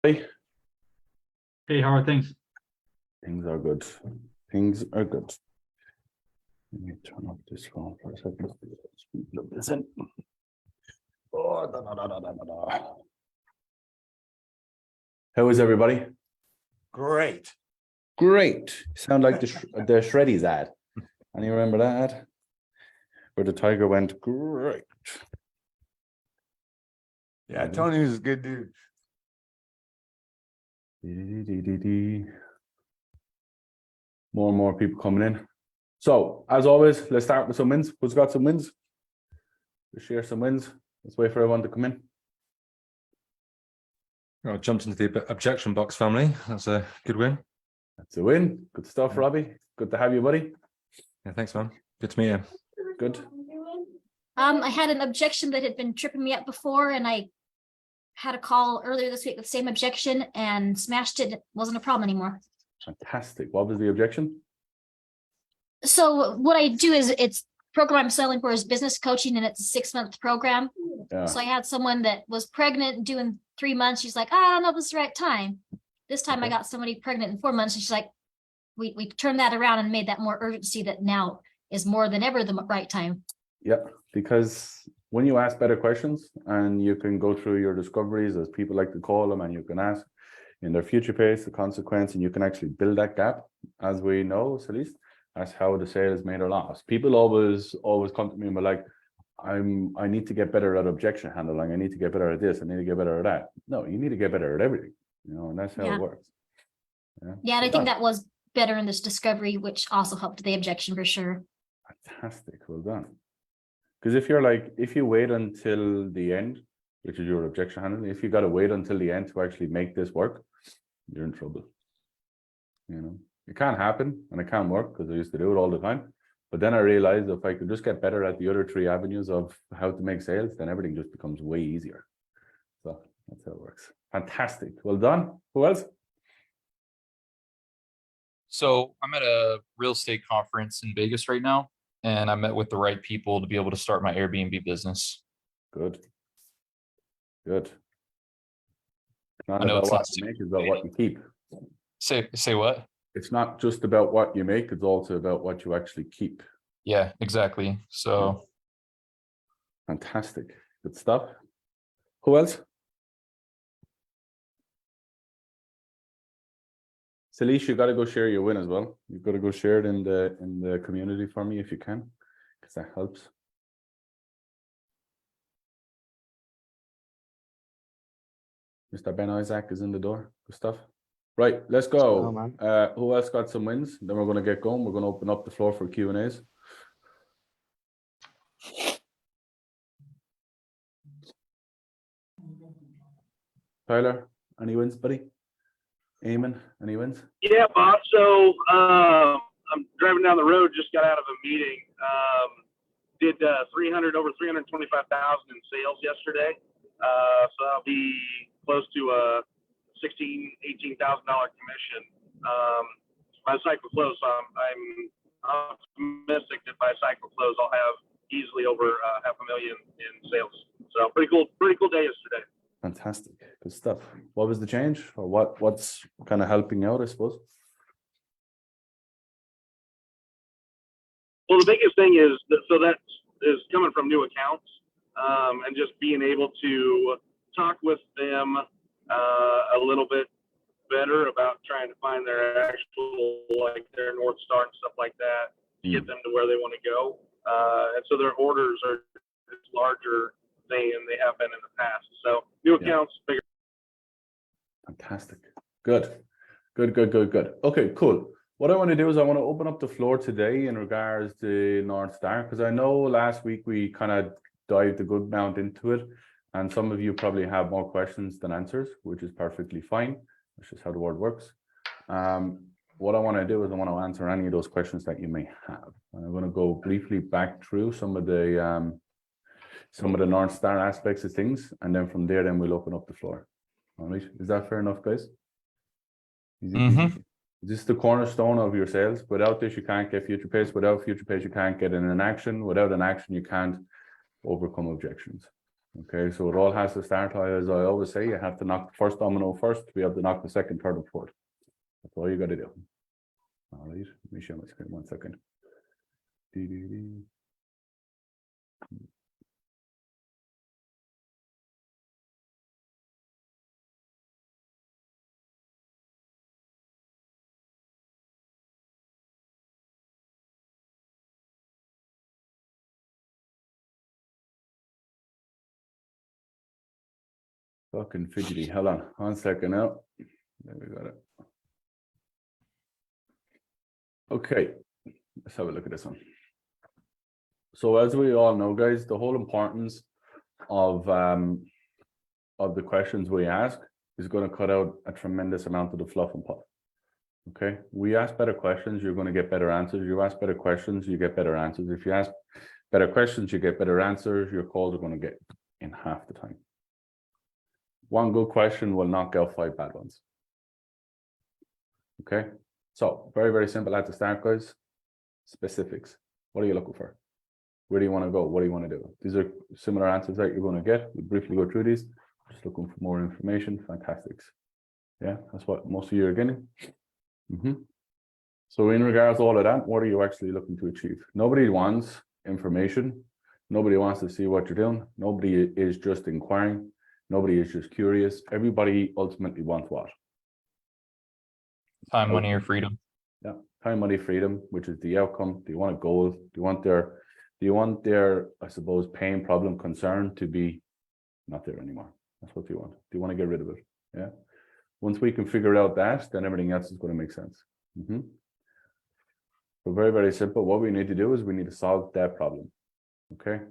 Hey, how are things? things are good. Things are good. Let me turn off this phone for a second. Plug this in. Oh, da, da, da, da, da, da. How is everybody? Great. Great. Sound like the Shreddies ad. And you remember that ad? Where the tiger went, great. Yeah, Tony was a good dude. More and more people coming in. So, as always, let's start with some wins. Who's got some wins? Let's share some wins. Let's wait for everyone to come in. I jumped into the objection box family. That's a good win. That's a win. Good stuff, Robbie. Good to have you, buddy. Yeah, thanks, man. Good to meet you. Good. I had an objection that had been tripping me up before, and I had a call earlier this week with the same objection and smashed it. It wasn't a problem anymore. Fantastic. What was the objection? So what I do is it's program I'm selling for is business coaching, and it's a 6-month program. Yeah. So I had someone that was pregnant doing 3 months. She's like, I don't know if this is the right time. This time I got somebody pregnant in 4 months, and she's like, we turned that around and made that more urgency that now is more than ever the right time. Yeah, because when you ask better questions and you can go through your discoveries, as people like to call them, and you can ask in their future pace, the consequence, and you can actually build that gap, as we know, at least, that's how the sale is made or lost. People always come to me and be like, I need to get better at objection handling. I need to get better at this. I need to get better at that. No, you need to get better at everything, and that's how it works. Yeah, and I think that was better in this discovery, which also helped the objection for sure. Fantastic. Well done. Because if you wait until the end, which is your objection handling, if you got to wait until the end to actually make this work, you're in trouble. It can't happen and it can't work, because I used to do it all the time. But then I realized if I could just get better at the other 3 avenues of how to make sales, then everything just becomes way easier. So that's how it works. Fantastic. Well done. Who else? So I'm at a real estate conference in Vegas right now, and I met with the right people to be able to start my Airbnb business. Good. Good. Not I know about it's what not you make, it's about what you keep. Say what? It's not just about what you make, it's also about what you actually keep. Yeah, exactly. So Fantastic. Good stuff. Who else? Salish, you got to go share your win as well. You've got to go share it in the community for me if you can, because that helps. Mr. Ben Isaac is in the door. Good stuff. Right, let's go. Who else got some wins? Then we're going to get going. We're going to open up the floor for Q&As. Tyler, any wins, buddy? Eamon, any wins? Yeah, Bob. So I'm driving down the road. Just got out of a meeting. Did over 325,000 in sales yesterday. So that'll be close to a $18,000 commission by cycle close. So I'm optimistic that by cycle close I'll have easily over $500,000 in sales. So pretty cool day yesterday. Fantastic. Good stuff. What was the change, or what's kind of helping out, I suppose? Well, the biggest thing is that is coming from new accounts, and just being able to talk with them a little bit better about trying to find their actual, like their North Star and stuff like that, to get them to where they want to go. And so their orders are larger than they have been in the past. So new accounts, bigger. Fantastic. Good. Okay, cool. What I want to do is I want to open up the floor today in regards to North Star, because I know last week we kind of dived a good amount into it, and some of you probably have more questions than answers, which is perfectly fine. That's just how the world works. What I want to do is I want to answer any of those questions that you may have. And I'm going to go briefly back through some of the North Star aspects of things, and then from there, then we'll open up the floor. All right, is that fair enough, guys? Is this the cornerstone of your sales? Without this, you can't get future pace. Without future pace, you can't get in an action. Without an action, you can't overcome objections. Okay, so it all has to start, as I always say, you have to knock the first domino first, we have to knock the second, third, and fourth. That's all you gotta do. All right, let me share my screen 1 second. Dee-dee-dee. Fucking fidgety. Hold on 1 second now. There we got it. Okay, let's have a look at this one. So as we all know, guys, the whole importance of the questions we ask is going to cut out a tremendous amount of the fluff and puff. Okay, we ask better questions, you're going to get better answers. You ask better questions, you get better answers. If you ask better questions, you get better answers. Your calls are going to get in half the time. One good question will knock out 5 bad ones. Okay, so very, very simple at the start, guys. Specifics. What are you looking for? Where do you want to go? What do you want to do? These are similar answers that you're going to get. We'll briefly go through these. Just looking for more information. Fantastic. Yeah, that's what most of you are getting. So in regards to all of that, what are you actually looking to achieve? Nobody wants information. Nobody wants to see what you're doing. Nobody is just inquiring. Nobody is just curious. Everybody ultimately wants what? Time, money, or freedom. Yeah, time, money, freedom, which is the outcome. Do you want a goal? Do you want their, I suppose, pain, problem, concern to be not there anymore? That's what you want. Do you want to get rid of it? Yeah. Once we can figure out that, then everything else is going to make sense. So very, very simple. What we need to do is we need to solve that problem. Okay.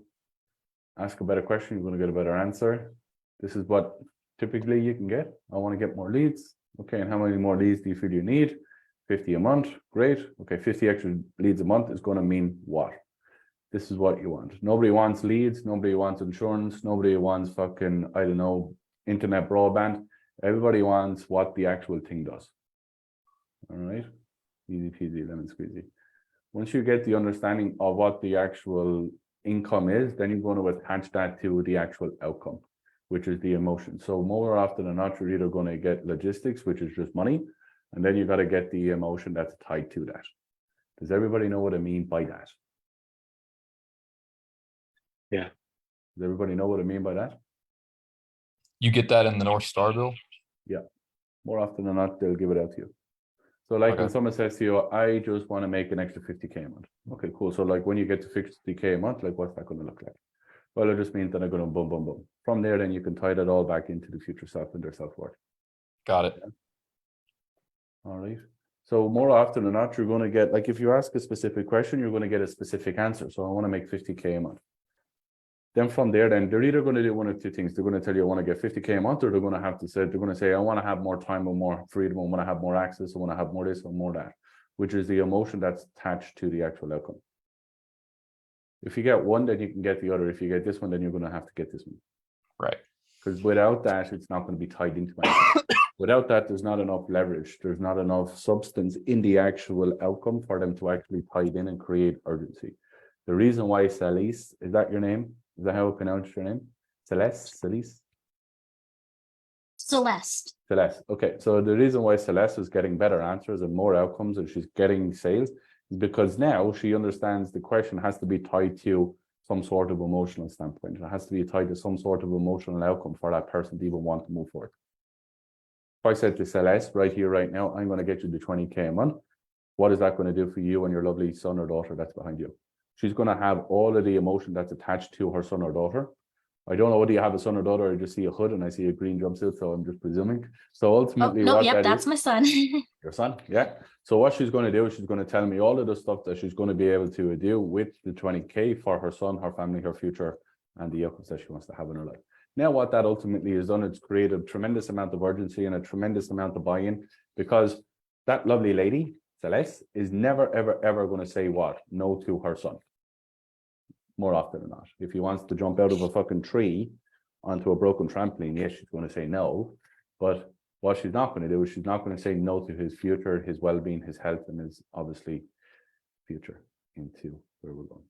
Ask a better question, you're going to get a better answer. This is what typically you can get. I want to get more leads. Okay, and how many more leads do you feel you need? 50 a month. Great. Okay, 50 extra leads a month is going to mean what? This is what you want. Nobody wants leads. Nobody wants insurance. Nobody wants fucking, I don't know, internet broadband. Everybody wants what the actual thing does. All right. Easy peasy, lemon squeezy. Once you get the understanding of what the actual income is, then you're going to attach that to the actual outcome, which is the emotion. So more often than not, you're either going to get logistics, which is just money, and then you got to get the emotion that's tied to that. Does everybody know what I mean by that? Yeah. Does everybody know what I mean by that? You get that in the North Star bill? Yeah. More often than not, they'll give it out to you. So like when Okay. someone says to you, I just want to make an extra 50K a month. Okay, cool. So like when you get to 50K a month, like what's that going to look like? Well, it just means that I'm going to boom, boom, boom. From there, then you can tie that all back into the future self and their self-worth. Got it. All right. So more often than not, you're going to get, like if you ask a specific question, you're going to get a specific answer. So I want to make 50K a month. Then from there, then they're either going to do one of two things. They're going to tell you I want to get 50K a month, or they're going to have to say, they're going to say, I want to have more time or more freedom. I want to have more access. I want to have more this or more that, which is the emotion that's attached to the actual outcome. If you get one, then you can get the other. If you get this one, then you're going to have to get this one. Right. Because without that, it's not going to be tied into anything. Without that, there's not enough leverage. There's not enough substance in the actual outcome for them to actually tie it in and create urgency. The reason why Celeste, is that your name? Is that how I pronounce your name? Celeste? Celeste? Celeste. Celeste. Okay. So the reason why Celeste is getting better answers and more outcomes and she's getting sales is because now she understands the question has to be tied to some sort of emotional standpoint. It has to be tied to some sort of emotional outcome for that person to even want to move forward. If I said to Celeste right here, right now, I'm going to get you to 20K a month. What is that going to do for you and your lovely son or daughter that's behind you? She's going to have all of the emotion that's attached to her son or daughter. I don't know whether you have a son or daughter, I just see a hood and I see a green jumpsuit, so I'm just presuming. So Oh, ultimately, no, what yep, that that's is, my son. your son, yeah. So what she's going to do is she's going to tell me all of the stuff that she's going to be able to do with the 20K for her son, her family, her future, and the outcomes that she wants to have in her life. Now, what that ultimately has done, it's created a tremendous amount of urgency and a tremendous amount of buy-in, because that lovely lady, Celeste, is never, ever, ever going to say what? No to her son. More often than not. If he wants to jump out of a fucking tree onto a broken trampoline, yes, she's going to say no. But what she's not going to do is she's not going to say no to his future, his well-being, his health, and his obviously future into where we're going.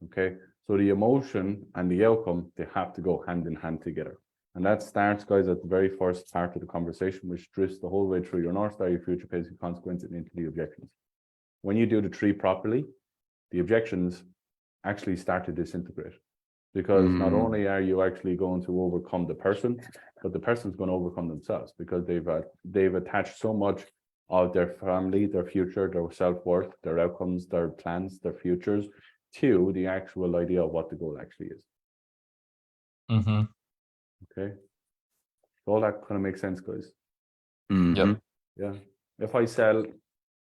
Okay, so the emotion and the outcome, they have to go hand in hand together. And that starts, guys, at the very first part of the conversation, which drifts the whole way through your North Star, your future pays, your consequences, and into the objections. When you do the tree properly, the objections actually start to disintegrate. Because not only are you actually going to overcome the person, but the person's going to overcome themselves, because they've attached so much of their family, their future, their self-worth, their outcomes, their plans, their futures, to the actual idea of what the goal actually is. Mm-hmm. Okay. All that kind of makes sense, guys. Yep. Yeah. If I sell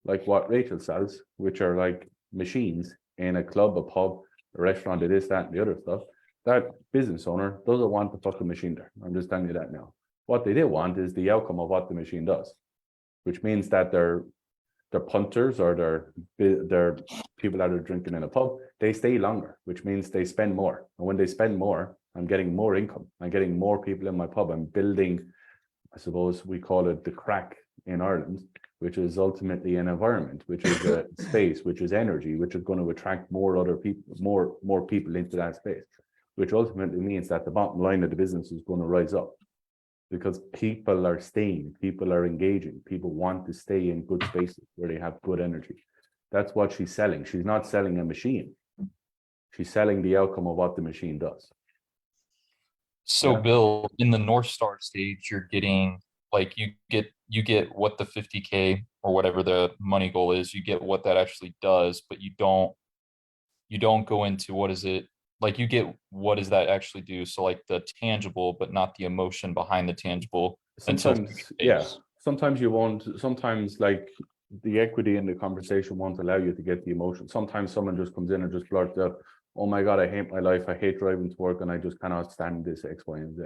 like what Rachel sells, which are like machines in a club, a pub, a restaurant, it is that and the other stuff, that business owner doesn't want the fucking machine there. I'm just telling you that now. What they did want is the outcome of what the machine does, which means that their punters or their people that are drinking in a pub, they stay longer, which means they spend more. And when they spend more, I'm getting more income. I'm getting more people in my pub. I'm building, I suppose we call it the crack in Ireland, which is ultimately an environment, which is a space, which is energy, which is going to attract more other people, more people into that space, which ultimately means that the bottom line of the business is going to rise up. Because people are staying, people are engaging, people want to stay in good spaces where they have good energy. That's what she's selling. She's not selling a machine. She's selling the outcome of what the machine does. So Yeah. Bill, in the North Star stage, you're getting like you get what the 50K or whatever the money goal is, you get what that actually does, but you don't go into what is it, like you get what does that actually do? So like the tangible, but not the emotion behind the tangible. Sometimes, yeah, sometimes you won't, sometimes like the equity in the conversation won't allow you to get the emotion. Sometimes someone just comes in and just blurts out, oh my God, I hate my life. I hate driving to work and I just cannot stand this X, Y, and Z.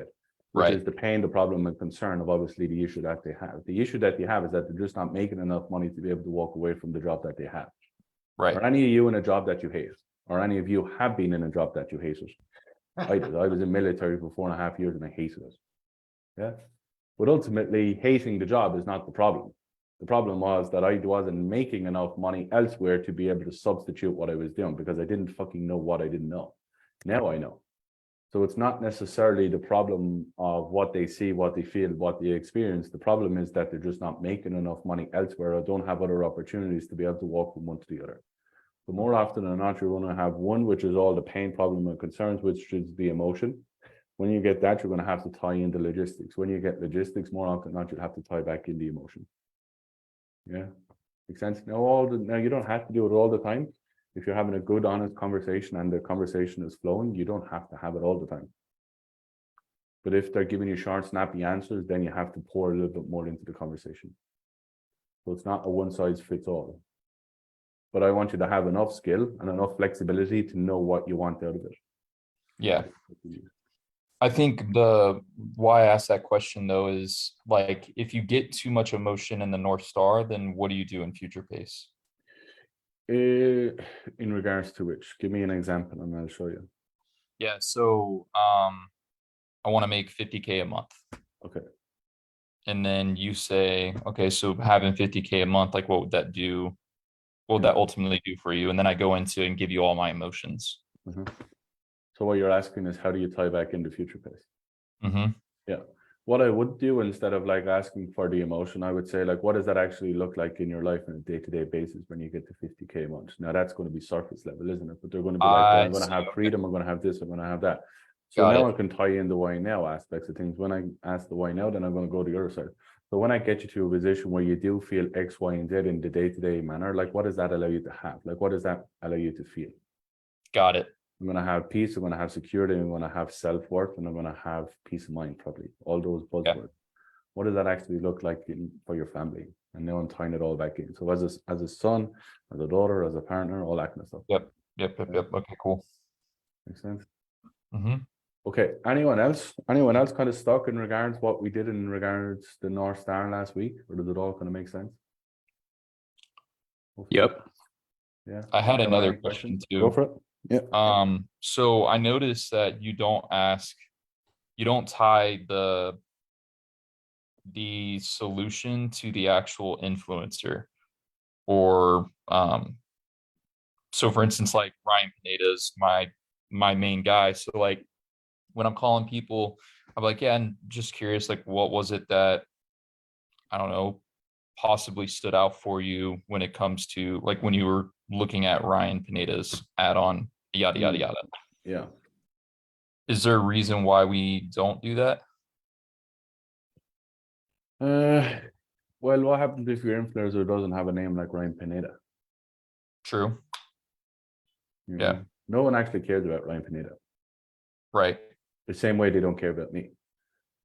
Which Right. is the pain, the problem, and concern of obviously the issue that they have. The issue that they have is that they're just not making enough money to be able to walk away from the job that they have. Right. Are any of you in a job that you hate? Or any of you have been in a job that you hated? I did. I was in military for 4.5 years and I hated it. Yeah. But ultimately, hating the job is not the problem. The problem was that I wasn't making enough money elsewhere to be able to substitute what I was doing because I didn't fucking know what I didn't know. Now I know. So it's not necessarily the problem of what they see, what they feel, what they experience. The problem is that they're just not making enough money elsewhere or don't have other opportunities to be able to walk from one to the other. But more often than not, you're going to have one, which is all the pain, problem, and concerns, which is the emotion. When you get that, you're going to have to tie in the logistics. When you get logistics, more often than not, you'll have to tie back in the emotion. Yeah, makes sense. Now you don't have to do it all the time. If you're having a good, honest conversation and the conversation is flowing, you don't have to have it all the time. But if they're giving you short, snappy answers, then you have to pour a little bit more into the conversation. So it's not a one size fits all. But I want you to have enough skill and enough flexibility to know what you want out of it. Yeah. I think why I asked that question though is like if you get too much emotion in the North Star, then what do you do in future pace? In regards to which, give me an example and I'll show you. Yeah, so I want to make 50K a month. Okay. And then you say, okay, so having 50K a month, like what would that do? What would that ultimately do for you? And then I go into and give you all my emotions. Mm-hmm. So what you're asking is how do you tie back into future pace? Mm-hmm. Yeah. What I would do instead of like asking for the emotion, I would say like, what does that actually look like in your life on a day-to-day basis when you get to 50K a month? Now that's going to be surface level, isn't it? But they're going to be like, well, I'm going to have freedom, I'm going to have this, I'm going to have that. So now I can tie in the why now aspects of things. When I ask the why now, then I'm going to go to the other side. So when I get you to a position where you do feel X, Y, and Z in the day-to-day manner, like what does that allow you to have? Like what does that allow you to feel? Got it. I'm going to have peace, I'm going to have security, I'm going to have self-worth, and I'm going to have peace of mind, probably. All those buzzwords. Yeah. What does that actually look like for your family? And now I'm tying it all back in. So as a son, as a daughter, as a partner, all that kind of stuff. Yep. Okay, cool. Makes sense? Mm-hmm. Okay, anyone else? Anyone else kind of stuck in regards what we did in regards to the North Star last week? Or does it all kind of make sense? Yep. Yeah. I had another question too. Go for it. Yeah. So I noticed that you don't tie the solution to the actual influencer or so for instance, like Ryan Pineda is my main guy. So like when I'm calling people, I'm like, yeah, and just curious, like what was it that, I don't know, possibly stood out for you when it comes to like when you were looking at Ryan Pineda's add-on, yada yada yada. Yeah. Is there a reason why we don't do that? Well, what happens if your influencer doesn't have a name like Ryan Pineda? True. You Yeah. know? No one actually cares about Ryan Pineda. Right. The same way they don't care about me.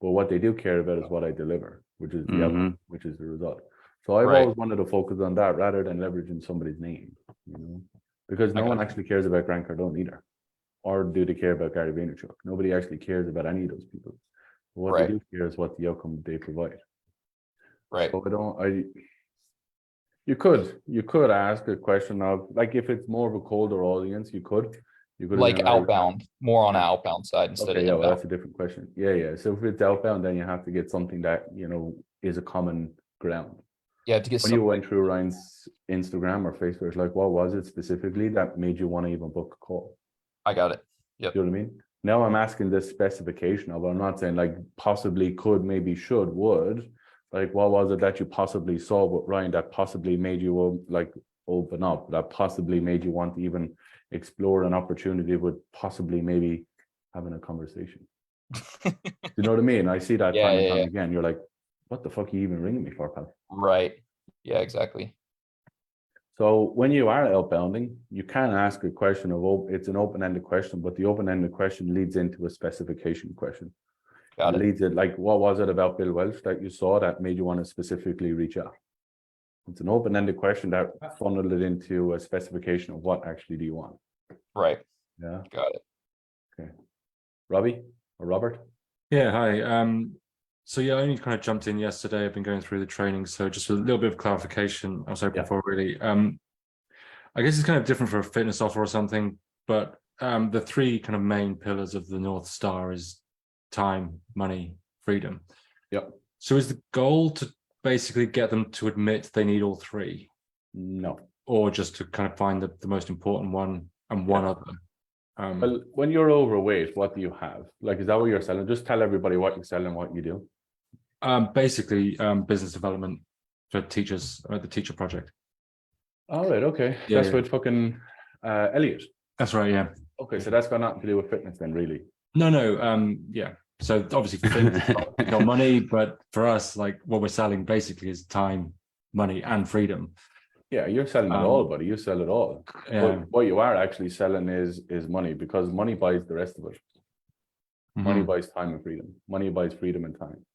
But what they do care about is what I deliver, which is the outcome, which is the result. So I've Right. always wanted to focus on that rather than leveraging somebody's name, you know, because no I one got actually cares about Grant Cardone either. Or do they care about Gary Vaynerchuk? Nobody actually cares about any of those people. But what Right. they do care is what the outcome they provide. Right. So you could ask a question of like if it's more of a colder audience, you could Like been outbound, more on the Yeah. outbound side instead Okay, of yeah, well, inbound. that's a different question. Yeah. So if it's outbound, then you have to get something that you know is a common ground. Yeah, to get When you some, went through Ryan's Instagram or Facebook, like what was it specifically that made you want to even book a call? I got it. Do you know what I mean? Now I'm asking this specification of, I'm not saying like possibly, could, maybe, should, would. Like, what was it that you possibly saw with Ryan that possibly made you like open up, that possibly made you want to even explore an opportunity with possibly maybe having a conversation? Do you know what I mean? I see that Yeah, time and yeah, time yeah. again. You're like, what the fuck are you even ringing me for, pal? Right. Yeah, exactly. So when you are outbounding, you can ask a question of, it's an open-ended question, but the open-ended question leads into a specification question. Got It it. leads it like, what was it about Bill Welch that you saw that made you want to specifically reach out? It's an open-ended question that funneled it into a specification of what actually do you want. Right. Yeah. Got it. Robbie or Robert? Yeah, hi. So yeah, I only kind of jumped in yesterday. I've been going through the training, so just a little bit of clarification I was hoping Yeah. for really. I guess it's kind of different for a fitness offer or something, but the three kind of main pillars of the North Star is time, money, freedom. Yep. So is the goal to basically get them to admit they need all three, No. or just to kind of find the most important one and one other? Well, when you're overweight, what do you have? Like, is that what you're selling? Just tell everybody what you sell and what you do. Basically, business development for teachers at the teacher project. All right, okay. Yeah, That's yeah. with fucking Elliot. That's right, yeah. Okay, so that's got nothing to do with fitness then, really. No, yeah. So obviously fitness is not money, but for us, like what we're selling basically is time, money, and freedom. Yeah, you're selling it all, buddy. You sell it all. Yeah. But what you are actually selling is money, because money buys the rest of it. Money Mhm. buys time and freedom. Money buys freedom and time.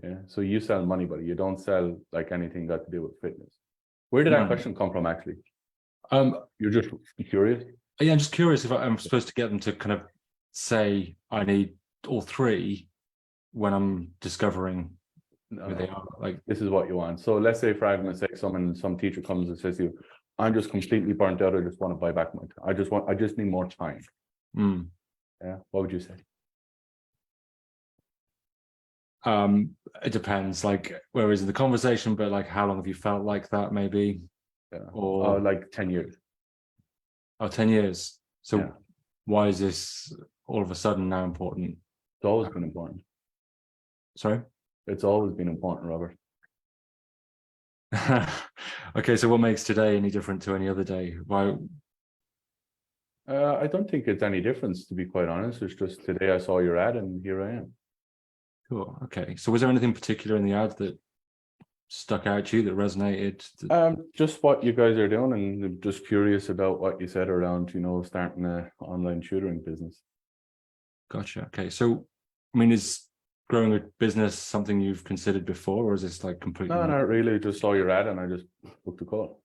Yeah. So you sell money, buddy. You don't sell like anything got to do with fitness. Where did that No. question come from, actually? Um, You're just curious? yeah, I'm just curious if I'm supposed to get them to kind of say I need all three when I'm discovering No, who they are. Like, this is what you want. So let's say, for argument's sake, some teacher comes and says to you, I'm just completely burnt out. I just want to buy back my time. I just need more time. mm, Yeah. What would you say? it depends, like where is the conversation, but like how long have you felt like that, maybe? Yeah. Or like 10 years. 10 years. So Yeah. why is this all of a sudden now important? It's always been important. Sorry. It's always been important, Robert. Okay, so what makes today any different to any other day? Why? I don't think it's any difference, to be quite honest. It's just today I saw your ad and here I am. Cool. Okay, so was there anything particular in the ad that stuck out to you, that resonated? Just what you guys are doing, and I'm just curious about what you said around, starting an online tutoring business. Gotcha. Okay, so I mean, is growing a business something you've considered before, or is this like completely? No, not really. Just saw your ad and I just booked a call.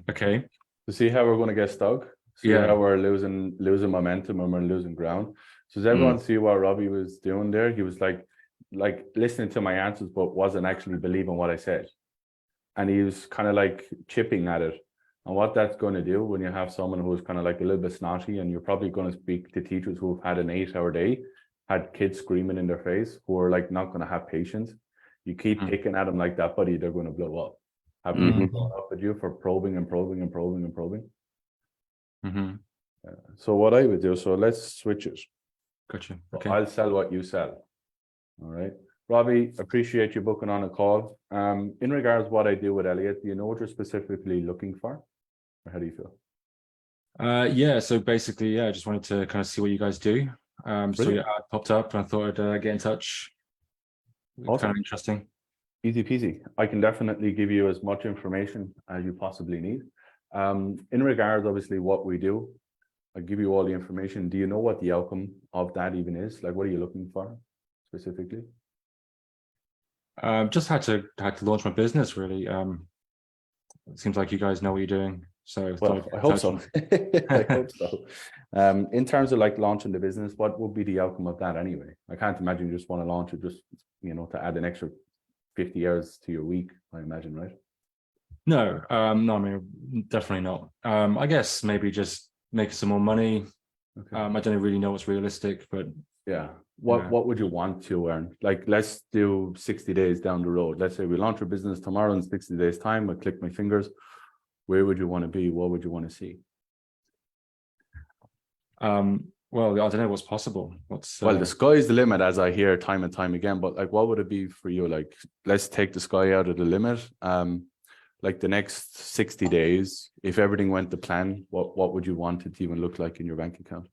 Okay. To see how we're going to get stuck. See Yeah. how we're losing momentum and we're losing ground. So does everyone see what Robbie was doing there? He was like listening to my answers, but wasn't actually believing what I said. And he was kind of like chipping at it. And what that's going to do when you have someone who's kind of like a little bit snotty, and you're probably going to speak to teachers who've had an 8-hour day, had kids screaming in their face, who are like not going to have patience. You keep picking at them like that, buddy, they're going to blow up. Have people Mhm. gone up at you for probing and probing and probing and probing? Mm-hmm. So what I would do, so let's switch it. Gotcha. So Okay. I'll sell what you sell. All right. Robbie, appreciate you booking on a call. In regards to what I do with Elliot, do you know what you're specifically looking for? Or how do you feel? Yeah, so basically, yeah, I just wanted to kind of see what you guys do. So Brilliant. yeah, I popped up and I thought I'd get in touch. Awesome. Kind of interesting. Easy peasy. I can definitely give you as much information as you possibly need. In regards, obviously, what we do, I'll give you all the information. Do you know what the outcome of that even is? Like, what are you looking for specifically? Just had to launch my business really. It seems like you guys know what you're doing. So Well, thought I'd I hope touch so. on- I hope so. In terms of like launching the business, what would be the outcome of that anyway? I can't imagine you just want to launch it just, to add an extra 50 hours to your week, I imagine, right? No, no, I mean definitely not. I guess maybe just making some more money. Okay. I don't really know what's realistic, but Yeah. Yeah. What would you want to earn? Like, let's do 60 days down the road. Let's say we launch our business tomorrow in 60 days time. I click my fingers. Where would you want to be? What would you want to see? well, I don't know what's possible. What's Well, the sky's the limit, as I hear time and time again. But like, what would it be for you? Like, let's take the sky out of the limit. Like the next 60 days, if everything went to plan, what would you want it to even look like in your bank account?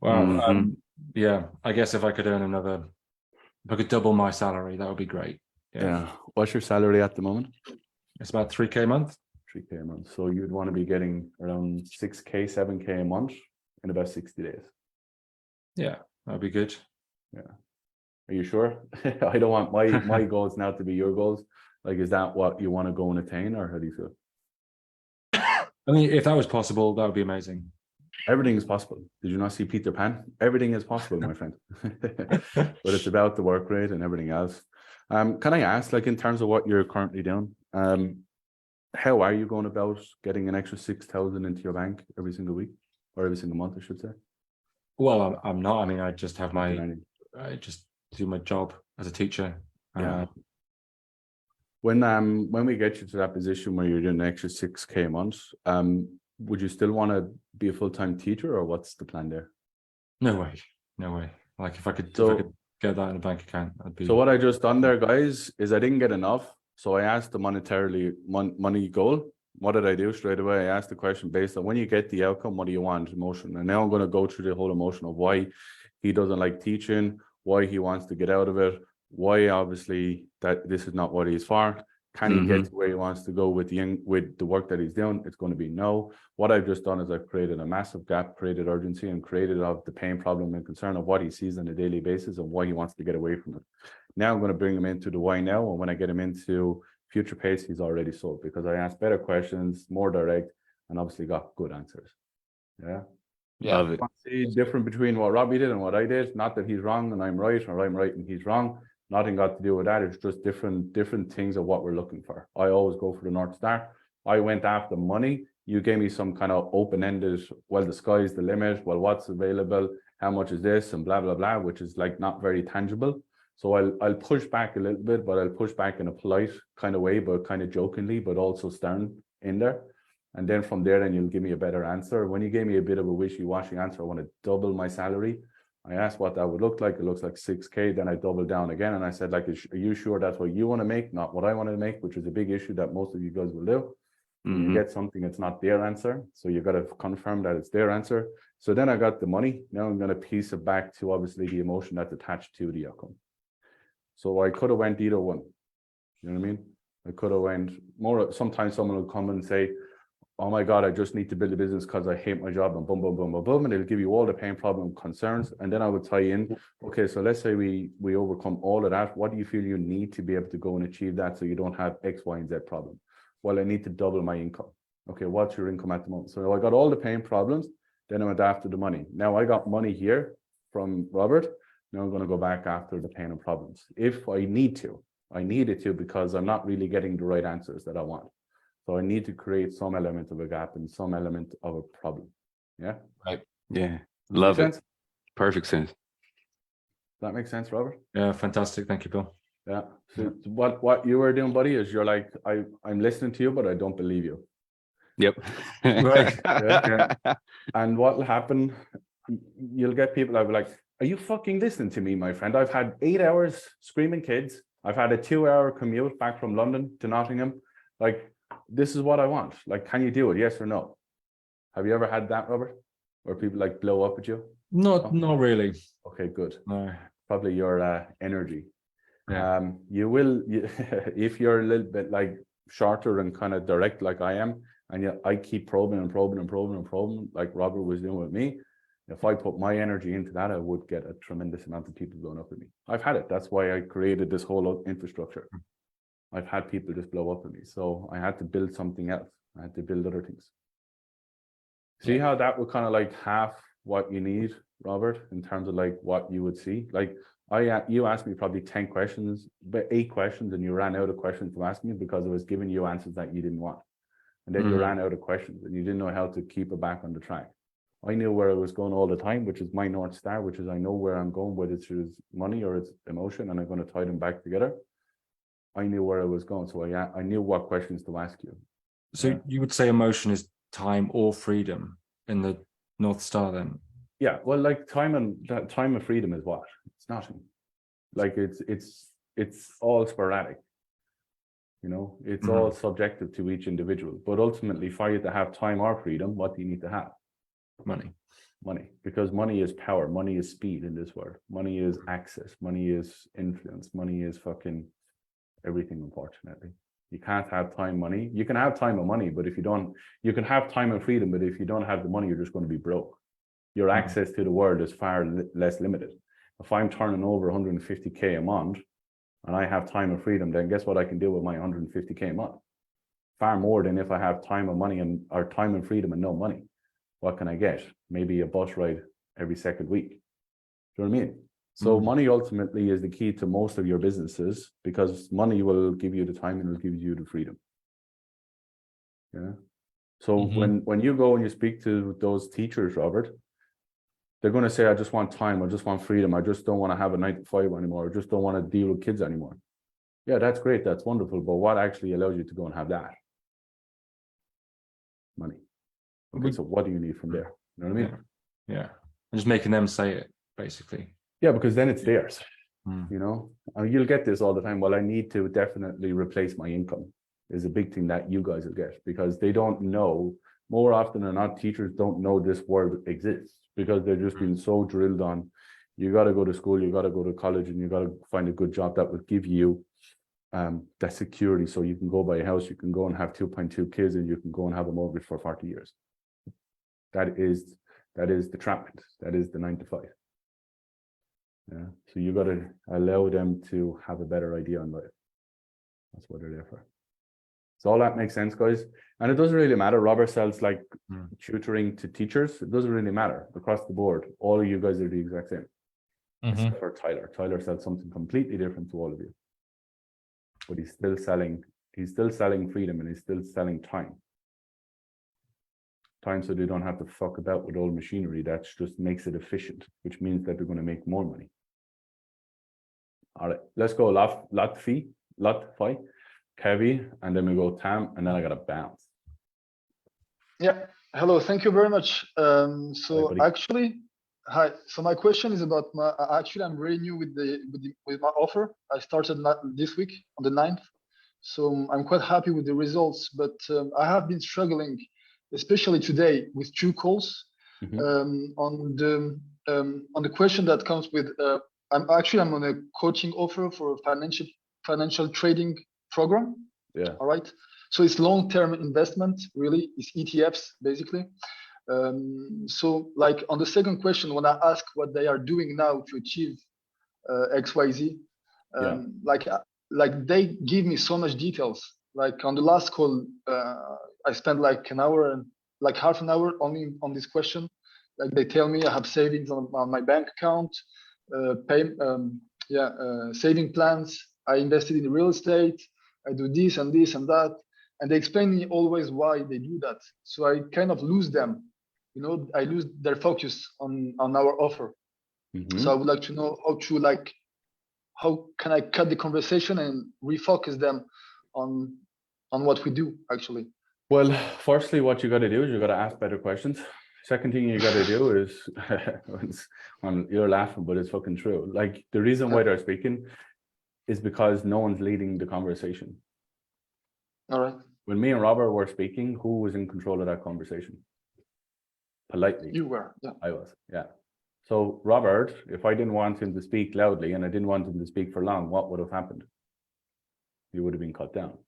well, yeah, I guess if I could earn if I could double my salary, that would be great. Yeah. What's your salary at the moment? It's about 3K a month. 3K a month. So you'd want to be getting around 6K, 7K a month in about 60 days. Yeah, that'd be good. Are you sure? I don't want my goals now to be your goals. Like, is that what you want to go and attain, or how do you feel? I mean, if that was possible, that would be amazing. Everything is possible. Did you not see Peter Pan? Everything is possible, my friend. But it's about the work rate and everything else. Can I ask, like, in terms of what you're currently doing, how are you going about getting an extra 6,000 into your bank every single week, or every single month, I should say? Well, I'm not. I mean, I just have Right. I just do my job as a teacher. Yeah. When we get you to that position where you're doing an extra 6K a month, would you still want to be a full-time teacher, or what's the plan there? No way, no way. Like if I could get that in a bank account, I'd be. So what I just done there, guys, is I didn't get enough. So I asked the money goal. What did I do straight away? I asked the question based on when you get the outcome, what do you want? Emotion. And now I'm going to go through the whole emotion of why he doesn't like teaching, why he wants to get out of it, why obviously that this is not what he's for. Can he get to where he wants to go with the work that he's doing? It's going to be no. What I've just done is I've created a massive gap, created urgency, and created of the pain, problem, and concern of what he sees on a daily basis and why he wants to get away from it. Now I'm going to bring him into the why now, and when I get him into future pace, he's already sold because I asked better questions, more direct, and obviously got good answers. Yeah. Yeah. Love it. See different between what Robbie did and what I did. Not that he's wrong and I'm right, or I'm right and he's wrong. Nothing got to do with that. It's just different things of what we're looking for. I always go for the North Star. I went after money. You gave me some kind of open-ended, well, the sky's the limit. Well, what's available? How much is this? And blah, blah, blah, which is like not very tangible. So I'll push back a little bit, but I'll push back in a polite kind of way, but kind of jokingly, but also stern in there. And then from there, then you'll give me a better answer. When you gave me a bit of a wishy-washy answer, I want to double my salary. I asked what that would look like. It looks like 6K. Then I doubled down again. And I said, like, are you sure that's what you want to make? Not what I want to make, which is a big issue that most of you guys will do. You get something, it's not their answer. So you got to confirm that it's their answer. So then I got the money. Now I'm going to piece it back to obviously the emotion that's attached to the outcome. So I could have went either one. You know what I mean? I could have went more. Sometimes someone will come and say, oh my God, I just need to build a business because I hate my job, and boom, boom, boom, boom, boom. And it'll give you all the pain, problem, concerns. And then I would tie in, okay, so let's say we overcome all of that. What do you feel you need to be able to go and achieve that so you don't have X, Y, and Z problem? Well, I need to double my income. Okay, what's your income at the moment? So I got all the pain problems. Then I went after the money. Now I got money here from Robert. Now I'm going to go back after the pain and problems. If I need to, I needed to, because I'm not really getting the right answers that I want. So I need to create some element of a gap and some element of a problem. Yeah. Right. Yeah. Love Make it. sense? Perfect sense. Does that make sense, Robert? Yeah, fantastic. Thank you, Bill. Yeah. So what you were doing, buddy, is you're like, I'm listening to you, but I don't believe you. Yep. Right. Yeah. And what'll happen, you'll get people that will be like, are you fucking listening to me, my friend? I've had 8 hours screaming kids. I've had a 2-hour commute back from London to Nottingham. Like, this is what I want. Like, can you do it? Yes or no? Have you ever had that, Robert? Where people like blow up at you? Not really. Okay, good. No. Probably your energy. Yeah. You will, if you're a little bit like shorter and kind of direct like I am, and yet I keep probing and probing and probing and probing, like Robert was doing with me. If I put my energy into that, I would get a tremendous amount of people blowing up at me. I've had it. That's why I created this whole infrastructure. I've had people just blow up at me. So I had to build something else. I had to build other things. See how that would kind of like half what you need, Robert, in terms of like what you would see. Like you asked me probably 10 questions, but 8 questions, and you ran out of questions to ask me because I was giving you answers that you didn't want. And then you ran out of questions and you didn't know how to keep it back on the track. I knew where I was going all the time, which is my North Star, which is I know where I'm going, whether it's money or it's emotion, and I'm going to tie them back together. I knew where I was going. So I knew what questions to ask you. So you would say emotion is time or freedom in the North Star then? Yeah, well, like time and freedom is what? It's nothing. Like it's all sporadic. You know, it's all subjective to each individual. But ultimately, for you to have time or freedom, what do you need to have? Money. Money. Because money is power. Money is speed in this world. Money is access. Money is influence. Money is fucking everything, unfortunately. You can't have time, money. You can have time and money, but if you don't, you can have time and freedom, but if you don't have the money, you're just going to be broke. Your access to the world is far less limited. If I'm turning over 150K a month and I have time and freedom, then guess what I can do with my 150K a month? Far more than if I have time and money or time and freedom and no money. What can I get? Maybe a bus ride every second week. Do you know what I mean? So money ultimately is the key to most of your businesses because money will give you the time and will give you the freedom. Yeah. So when you go and you speak to those teachers, Robert, they're going to say, I just want time. I just want freedom. I just don't want to have a 9 to 5 anymore. I just don't want to deal with kids anymore. Yeah, that's great. That's wonderful. But what actually allows you to go and have that? Money. Okay, so what do you need from there? You know what I mean? Yeah. I'm just making them say it, basically. Yeah, because then it's theirs. You know, you'll get this all the time. Well, I need to definitely replace my income is a big thing that you guys will get because they don't know. More often than not, teachers don't know this word exists because they're just being so drilled on. You got to go to school, you got to go to college, and you got to find a good job that will give you that security, so you can go buy a house, you can go and have 2.2 kids, and you can go and have a mortgage for 40 years. That is the trapment. That is the 9 to 5. Yeah. So you got to allow them to have a better idea on life. That's what they're there for. So all that makes sense, guys. And it doesn't really matter. Robert sells like tutoring to teachers. It doesn't really matter across the board. All of you guys are the exact same. Except for Tyler. Tyler sells something completely different to all of you. But he's still selling freedom and he's still selling time. Time so they don't have to fuck about with old machinery. That just makes it efficient, which means that they're going to make more money. All right, let's go Lotfi, Kevi, and then we go Tam, and then I got to bounce. Yeah, hello, thank you very much. So Hi, actually, hi. So my question is about my. Actually, I'm very new with my offer. I started this week on the 9th, so I'm quite happy with the results. But I have been struggling, especially today, with 2 calls on the question that comes with. I'm on a coaching offer for a financial trading program. Yeah. All right. So it's long-term investment, really. It's ETFs, basically. So like on the second question, when I ask what they are doing now to achieve XYZ, like they give me so much details. Like on the last call, I spent like an hour and like half an hour only on this question. Like they tell me I have savings on my bank account, saving plans. I invested in real estate. I do this and this and that. And they explain me always why they do that. So I kind of lose them. You know, I lose their focus on our offer. So I would like to know how can I cut the conversation and refocus them on what we do actually? Well, firstly, what you got to do is you got to ask better questions. Second thing you got to do is, you're laughing, but it's fucking true. Like the reason why they're speaking is because no one's leading the conversation. All right. When me and Robert were speaking, who was in control of that conversation? Politely. You were, yeah. I was, yeah. So Robert, if I didn't want him to speak loudly and I didn't want him to speak for long, what would have happened? You would have been cut down.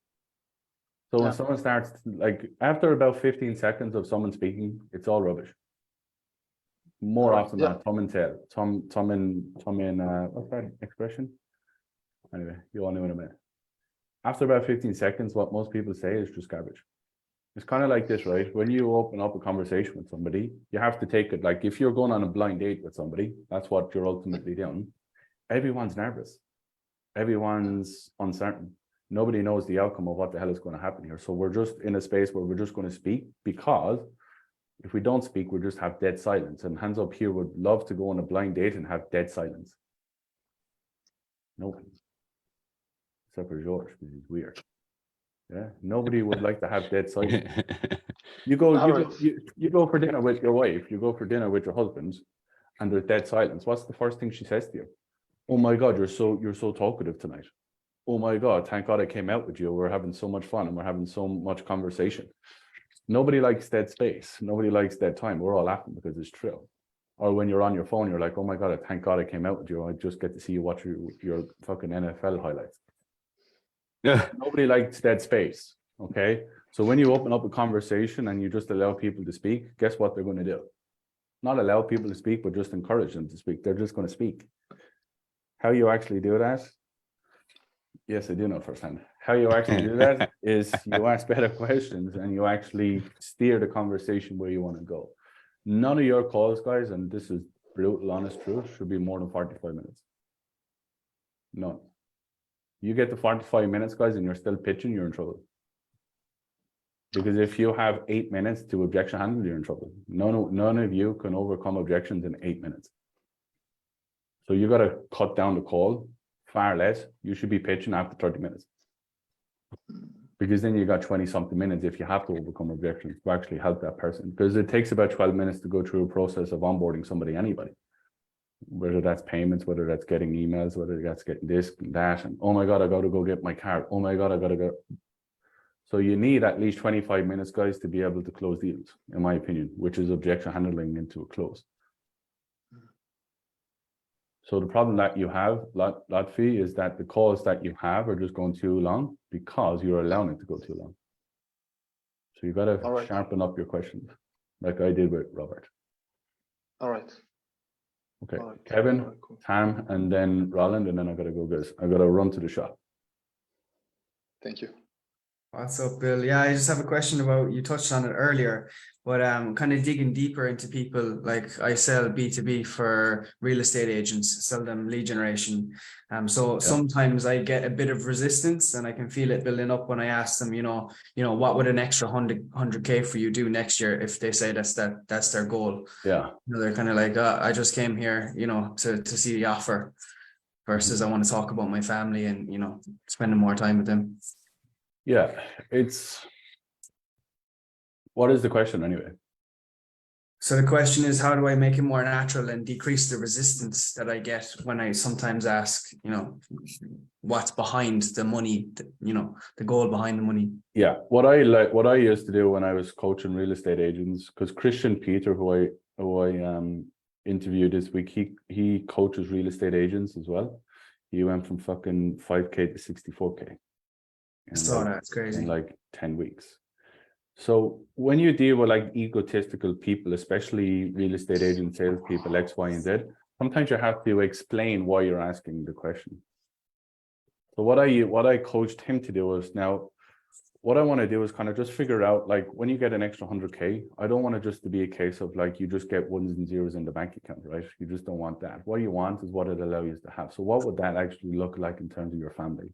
So when someone starts, like after about 15 seconds of someone speaking, it's all rubbish. More often than not, thumb and tail. Thumb in, what's that expression? Anyway, you all know what I meant. After about 15 seconds, what most people say is just garbage. It's kind of like this, right? When you open up a conversation with somebody, you have to take it. Like if you're going on a blind date with somebody, that's what you're ultimately doing. Everyone's nervous. Everyone's uncertain. Nobody knows the outcome of what the hell is going to happen here. So we're just in a space where we're just going to speak, because if we don't speak, we'll just have dead silence. And hands up here would love to go on a blind date and have dead silence. Nobody. Except for George, because he's weird. Yeah, nobody would like to have dead silence. You go for dinner with your wife, you go for dinner with your husband, and there's dead silence. What's the first thing she says to you? Oh my God, you're so talkative tonight. Oh my God, thank God I came out with you. We're having so much fun and we're having so much conversation. Nobody likes dead space. Nobody likes dead time. We're all laughing because it's true. Or when you're on your phone, you're like, oh my God, thank God I came out with you. I just get to see you watch your fucking NFL highlights. Yeah. Nobody likes dead space. Okay. So when you open up a conversation and you just allow people to speak, guess what they're going to do? Not allow people to speak, but just encourage them to speak. They're just going to speak. How you actually do that? Yes, I do know firsthand. How you actually do that is you ask better questions and you actually steer the conversation where you want to go. None of your calls, guys, and this is brutal, honest truth, should be more than 45 minutes. None. You get to 45 minutes, guys, and you're still pitching, you're in trouble. Because if you have 8 minutes to objection handle, you're in trouble. None of you can overcome objections in 8 minutes. So you got to cut down the call far less. You should be pitching after 30 minutes. Because then you got 20 something minutes if you have to overcome objections to actually help that person. Because it takes about 12 minutes to go through a process of onboarding anybody. Whether that's payments, whether that's getting emails, whether that's getting this and that, and oh my God, I got to go get my card. Oh my God, I got to go. So you need at least 25 minutes, guys, to be able to close deals, in my opinion, which is objection handling into a close. So the problem that you have, Lotfi, is that the calls that you have are just going too long because you're allowing it to go too long. So you got to sharpen up your questions, like I did with Robert. All right. Okay, Kevin, cool. Tam, and then Roland, and then I gotta go, guys. I gotta run to the shop. Thank you. What's up, Bill? Yeah, I just have a question about, you touched on it earlier, but kind of digging deeper into people. Like I sell B2B for real estate agents, sell them lead generation. So sometimes I get a bit of resistance and I can feel it building up when I ask them, you know, what would an extra 100K for you do next year if they say that's their goal? Yeah. They're kind of like, I just came here, to see the offer versus I want to talk about my family and, spending more time with them. Yeah, what is the question anyway? So the question is, how do I make it more natural and decrease the resistance that I get when I sometimes ask, what's behind the money, the goal behind the money? Yeah, what I used to do when I was coaching real estate agents, because Christian Peter, who I interviewed this week, he coaches real estate agents as well. He went from fucking 5K to 64K. That's crazy. In like 10 weeks. So when you deal with like egotistical people, especially real estate agent salespeople, X, Y, and Z, sometimes you have to explain why you're asking the question. So what I coached him to do was, now what I want to do is kind of just figure out, like, when you get an extra 100K, I don't want it just to be a case of like you just get ones and zeros in the bank account, right? You just don't want that. What you want is what it allows you to have. So what would that actually look like in terms of your family?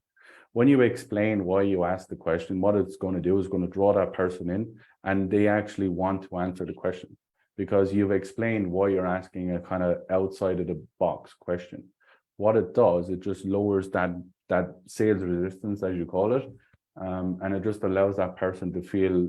When you explain why you asked the question, what it's going to do is going to draw that person in, and they actually want to answer the question because you've explained why you're asking a kind of outside of the box question. what it does, it just lowers that sales resistance, as you call it. And it just allows that person to feel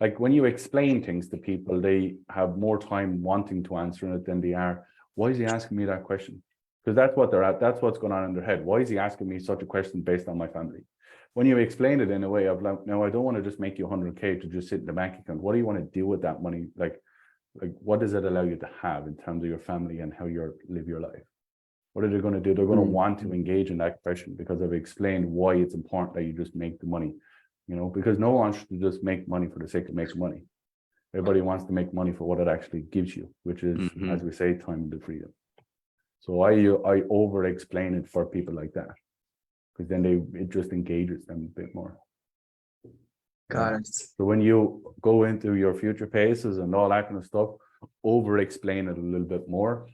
like when you explain things to people, they have more time wanting to answer it than they are, why is he asking me that question? Because that's what they're at, that's what's going on in their head. Why is he asking me such a question based on my family? When you explain it in a way of like, no, I don't want to just make you 100K to just sit in the bank account. What do you want to do with that money? Like what does it allow you to have in terms of your family and how you live your life? What are they going to do? They're going to want to engage in that question because I've explained why it's important that you just make the money, you know, because no one should just make money for the sake of making money. Everybody wants to make money for what it actually gives you, which is, as we say, time and freedom. So I over explain it for people like that, because then it just engages them a bit more. Got it. So when you go into your future paces and all that kind of stuff, over explain it a little bit more.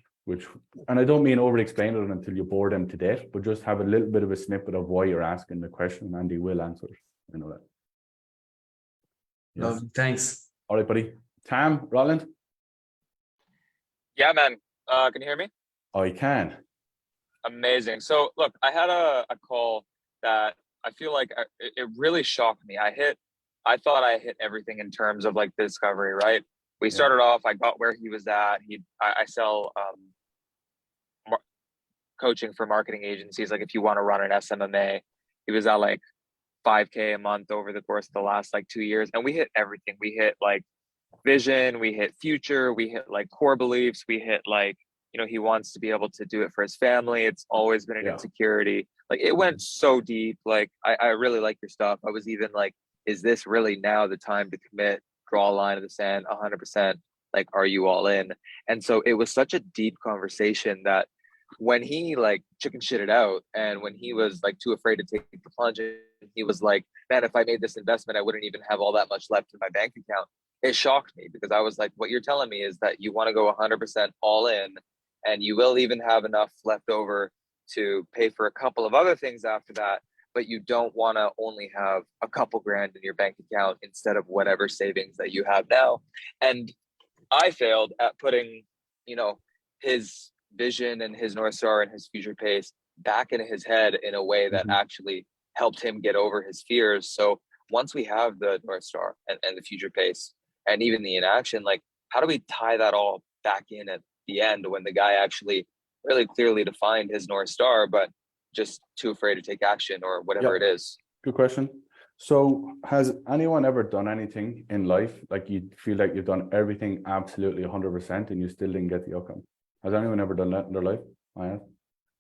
And I don't mean over explain it until you bore them to death, but just have a little bit of a snippet of why you're asking the question, and they will answer it. I know that. Yes. Love, thanks. All right, buddy. Tam, Roland? Yeah, man. Can you hear me? I can. Amazing. So look, I had a call that I feel like it really shocked me. I thought I hit everything in terms of like discovery, right? We started off, I got where he was at. I sell coaching for marketing agencies. Like if you want to run an SMMA, he was at like 5K a month over the course of the last like 2 years. And we hit everything. We hit like vision, we hit future, we hit like core beliefs, we hit like, you know, he wants to be able to do it for his family. It's always been an insecurity. Like it went so deep. Like I really like your stuff. I was even like, is this really now the time to commit, draw a line in the sand 100%? Like, are you all in? And so it was such a deep conversation that when he like chicken shitted out and when he was like too afraid to take the plunge, he was like, man, if I made this investment, I wouldn't even have all that much left in my bank account. It shocked me because I was like, what you're telling me is that you want to go 100% all in, and you will even have enough left over to pay for a couple of other things after that, but you don't want to only have a couple grand in your bank account instead of whatever savings that you have now. And I failed at putting, you know, his vision and his North Star and his future pace back in his head in a way that actually helped him get over his fears. So once we have the North Star and the future pace and even the inaction, like how do we tie that all back in at the end when the guy actually really clearly defined his North Star, but just too afraid to take action or whatever it is? Good question. So has anyone ever done anything in life like you feel like you've done everything absolutely 100% and you still didn't get the outcome? Has anyone ever done that in their life? I have.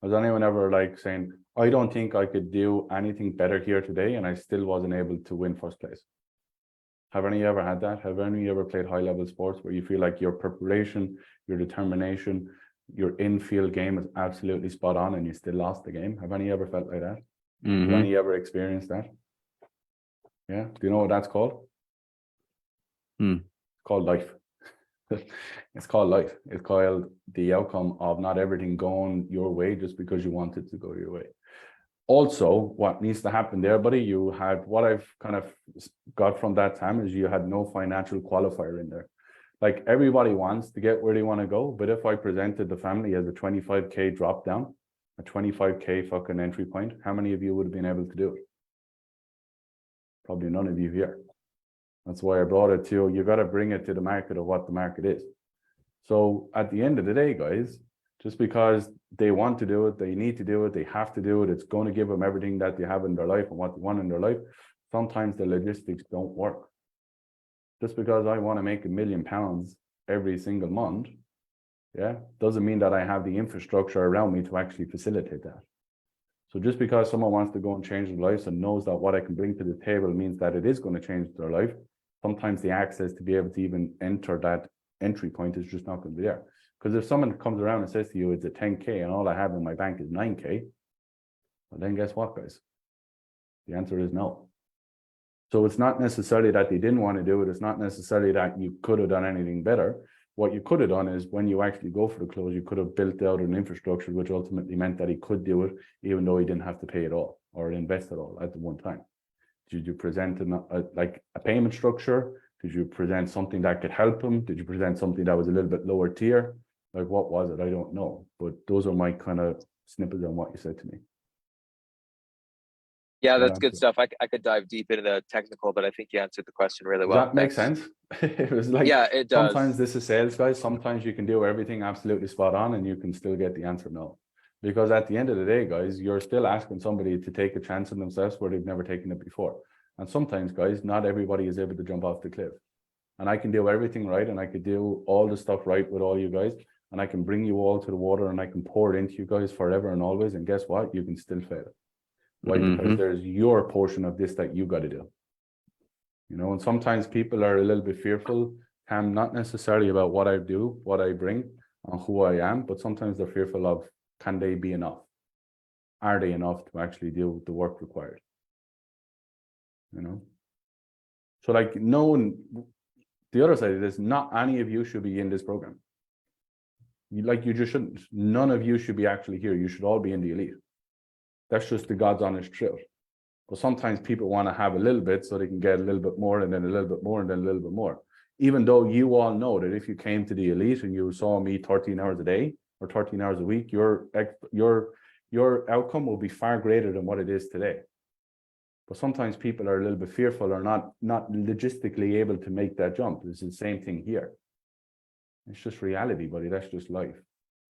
Has anyone ever like saying, I don't think I could do anything better here today and I still wasn't able to win first place? Have any ever had that? Have any ever played high level sports where you feel like your preparation, your determination, your in-field game is absolutely spot on and you still lost the game? Have any ever felt like that? Have any ever experienced that? Yeah. Do you know what that's called? It's called life. It's called life. It's called the outcome of not everything going your way just because you want it to go your way. Also, what needs to happen there, buddy, you had, what I've kind of got from that time is you had no financial qualifier in there. Like everybody wants to get where they want to go, but if I presented the family as a 25K drop down, a 25K fucking entry point, how many of you would have been able to do it? Probably none of you here. That's why I brought it to you. You got to bring it to the market of what the market is. So at the end of the day, guys, just because they want to do it, they need to do it, they have to do it, it's going to give them everything that they have in their life and what they want in their life. Sometimes the logistics don't work. Just because I want to make £1 million every single month, doesn't mean that I have the infrastructure around me to actually facilitate that. So just because someone wants to go and change their lives and knows that what I can bring to the table means that it is going to change their life, sometimes the access to be able to even enter that entry point is just not going to be there. Because if someone comes around and says to you, it's a 10K and all I have in my bank is 9K, well then guess what, guys? The answer is no. So it's not necessarily that they didn't want to do it. It's not necessarily that you could have done anything better. What you could have done is when you actually go for the close, you could have built out an infrastructure, which ultimately meant that he could do it, even though he didn't have to pay it all or invest it all at the one time. Did you present like a payment structure? Did you present something that could help him? Did you present something that was a little bit lower tier? Like what was it? I don't know. But those are my kind of snippets on what you said to me. Yeah, Yeah, that's good stuff. I could dive deep into the technical, but I think you answered the question really Does well. that make Thanks. sense? It was like, Yeah, it does. sometimes this is sales, guys. Sometimes you can do everything absolutely spot on and you can still get the answer no. Because at the end of the day, guys, you're still asking somebody to take a chance on themselves where they've never taken it before. And sometimes, guys, not everybody is able to jump off the cliff. And I can do everything right, and I could do all the stuff right with all you guys, and I can bring you all to the water, and I can pour it into you guys forever and always. And guess what? You can still fail. Why? Because there's your portion of this that you got to do. You know, and sometimes people are a little bit fearful, not necessarily about what I do, what I bring, and who I am, but sometimes they're fearful of, can they be enough? Are they enough to actually do the work required? You know? So like, no one, the other side of this, not any of you should be in this program. You just shouldn't. None of you should be actually here. You should all be in the elite. That's just the God's honest truth. But sometimes people want to have a little bit so they can get a little bit more and then a little bit more and then a little bit more. Even though you all know that if you came to the elite and you saw me 13 hours a day or 13 hours a week, your outcome will be far greater than what it is today. But sometimes people are a little bit fearful or not logistically able to make that jump. It's the same thing here. It's just reality, buddy. That's just life.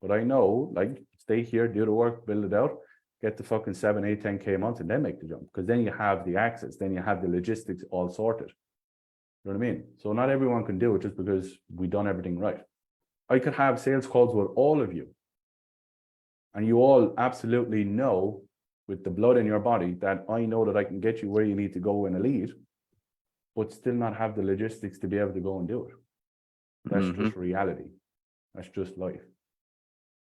But I know, like, stay here, do the work, build it out, get the fucking 7, 8, 10K a month, and then make the jump. Because then you have the access, then you have the logistics all sorted. You know what I mean? So not everyone can do it just because we've done everything right. I could have sales calls with all of you. And you all absolutely know with the blood in your body that I know that I can get you where you need to go in elite, but still not have the logistics to be able to go and do it. That's just reality. That's just life.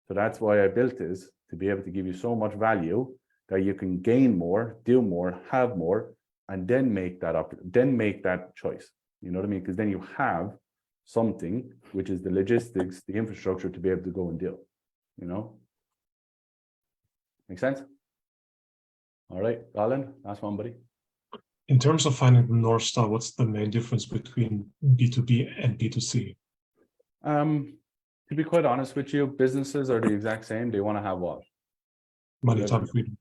So that's why I built this, to be able to give you so much value that you can gain more, do more, have more, and then make that up, then make that choice. You know what I mean? Because then you have something which is the logistics, the infrastructure to be able to go and do. You know? Make sense? All right, Colin, last one, buddy. In terms of finding the North Star, what's the main difference between B2B and B2C? To be quite honest with you, businesses are the exact same. They want to have what? Money, time, freedom.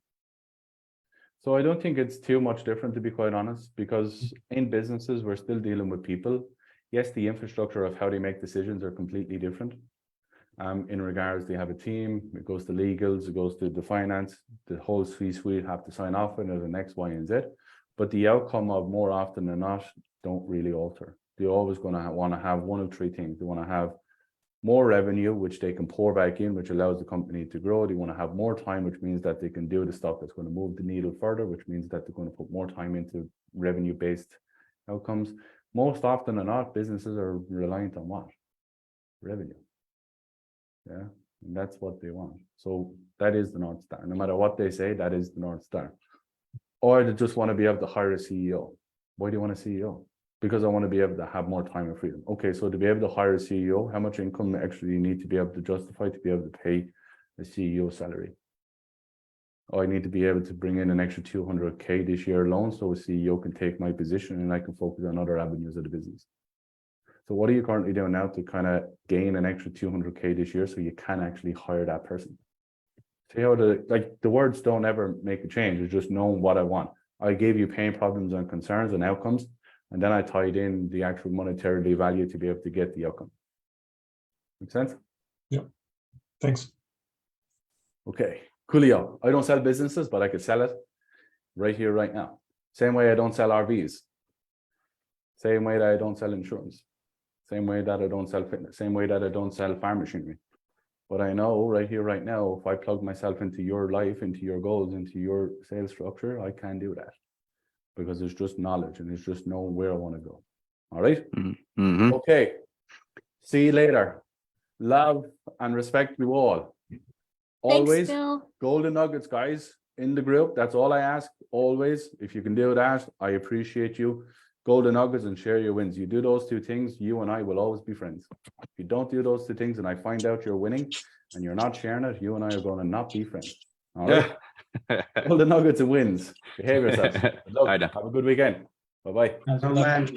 So I don't think it's too much different, to be quite honest, because in businesses, we're still dealing with people. Yes, the infrastructure of how they make decisions are completely different. In regards, they have a team, it goes to legals, it goes to the finance, the whole C-suite have to sign off on it, and X, Y, and Z. But the outcome of more often than not don't really alter. They're always going to want to have one of three things. They want to have more revenue, which they can pour back in, which allows the company to grow. They want to have more time, which means that they can do the stuff that's going to move the needle further, which means that they're going to put more time into revenue-based outcomes. Most often than not, businesses are reliant on what? Revenue. Yeah, and that's what they want. So that is the North Star. No matter what they say, that is the North Star. Or they just want to be able to hire a CEO. Why do you want a CEO? Because I want to be able to have more time and freedom. Okay, so to be able to hire a CEO, how much income extra do you need to be able to justify to be able to pay a CEO salary? Oh, I need to be able to bring in an extra 200K this year alone so a CEO can take my position and I can focus on other avenues of the business. So what are you currently doing now to kind of gain an extra 200K this year so you can actually hire that person? See how the words don't ever make a change. It's just knowing what I want. I gave you pain, problems, and concerns and outcomes, and then I tied in the actual monetary value to be able to get the outcome. Make sense? Yeah. Thanks. Okay. Coolio. I don't sell businesses, but I could sell it right here, right now. Same way I don't sell RVs. Same way that I don't sell insurance. Same way that I don't sell fitness. Same way that I don't sell farm machinery. But I know right here, right now, if I plug myself into your life, into your goals, into your sales structure, I can do that. Because it's just knowledge and it's just knowing where I want to go. All right? Okay. See you later. Love and respect you all. Always. Thanks, Bill. Golden nuggets, guys, in the group. That's all I ask. Always. If you can do that, I appreciate you. Golden nuggets and share your wins. You do those two things, you and I will always be friends. If you don't do those two things and I find out you're winning and you're not sharing it, you and I are going to not be friends. All right? Golden nuggets and wins. Behave yourselves. Good luck. Have a good weekend. Bye-bye. Oh, man.